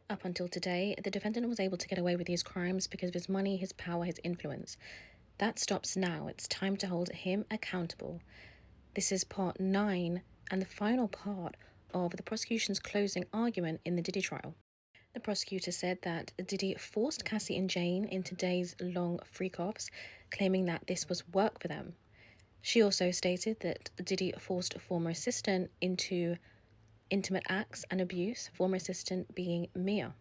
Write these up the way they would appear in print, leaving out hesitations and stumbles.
Up until today, the defendant was able to get away with these crimes because of his money, his power, his influence. That stops now. It's time to hold him accountable. This is part 9 and the final part of the prosecution's closing argument in the Diddy trial. The prosecutor said that Diddy forced Cassie and Jane into days-long freak-offs, claiming that this was work for them. She also stated that Diddy forced a former assistant into intimate acts and abuse, former assistant being Mia.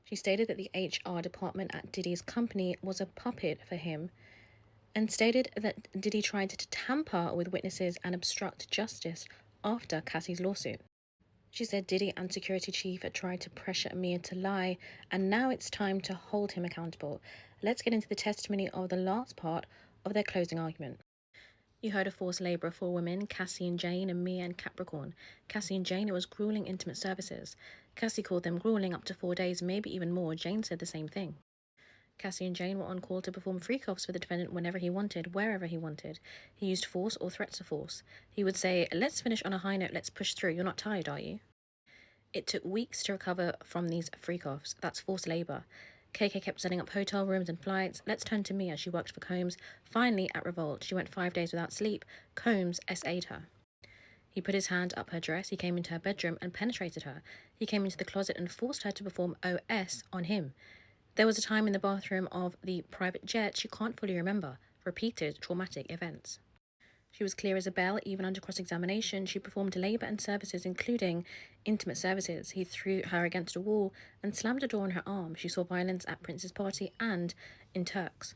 She stated that the HR department at Diddy's company was a puppet for him and stated that Diddy tried to tamper with witnesses and obstruct justice after Cassie's lawsuit. She said Diddy and security chief had tried to pressure Mia to lie, and now it's time to hold him accountable. Let's get into the testimony of the last part of their closing argument. You heard of forced labour of 4 women, Cassie and Jane, and Mia and Capricorn. Cassie and Jane, it was grueling intimate services. Cassie called them grueling up to 4 days, maybe even more. Jane said the same thing. Cassie and Jane were on call to perform freak-offs for the defendant whenever he wanted, wherever he wanted. He used force or threats of force. He would say, "Let's finish on a high note, let's push through. You're not tired, are you?" It took weeks to recover from these freak-offs. That's forced labour. KK kept setting up hotel rooms and flights. Let's turn to Mia. She worked for Combs. Finally, at Revolt, she went 5 days without sleep. Combs SA'd her. He put his hand up her dress. He came into her bedroom and penetrated her. He came into the closet and forced her to perform OS on him. There was a time in the bathroom of the private jet she can't fully remember. Repeated traumatic events. She was clear as a bell. Even under cross-examination, she performed labour and services, including intimate services. He threw her against a wall and slammed a door on her arm. She saw violence at Prince's party and in Turks.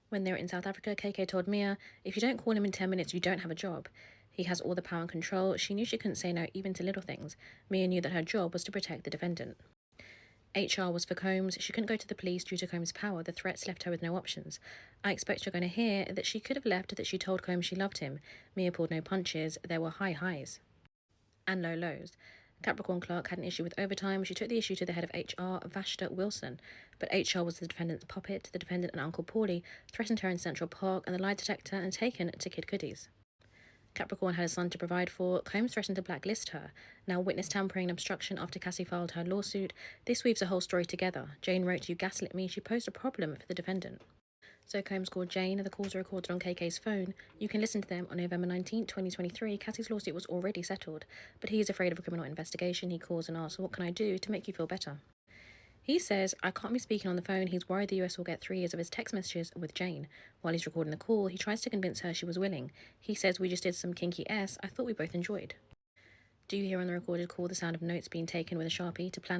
When they were in South Africa, KK told Mia, "If you don't call him in 10 minutes, you don't have a job." He has all the power and control. She knew she couldn't say no even to little things. Mia knew that her job was to protect the defendant. HR was for Combs. She couldn't go to the police due to Combs' power. The threats left her with no options. I expect you're going to hear that she could have left, that she told Combs she loved him. Mia pulled no punches. There were high highs and low lows. Capricorn Clark had an issue with overtime. She took the issue to the head of HR, Vashta Wilson. But HR was the defendant's puppet. The defendant and Uncle Paulie threatened her in Central Park and the lie detector and taken to Kid Goodies. Capricorn had a son to provide for. Combs threatened to blacklist her. Now witness tampering and obstruction after Cassie filed her lawsuit. This weaves the whole story together. Jane wrote, "You gaslit me." She posed a problem for the defendant. So Combs called Jane. The calls are recorded on KK's phone. You can listen to them on November 19, 2023. Cassie's lawsuit was already settled, but he is afraid of a criminal investigation. He calls and asks, "What can I do to make you feel better?" He says, "I can't be speaking on the phone." He's worried the US will get 3 years of his text messages with Jane. While he's recording the call, he tries to convince her she was willing. He says, "We just did some kinky I thought we both enjoyed." Do you hear on the recorded call the sound of notes being taken with a Sharpie to plan how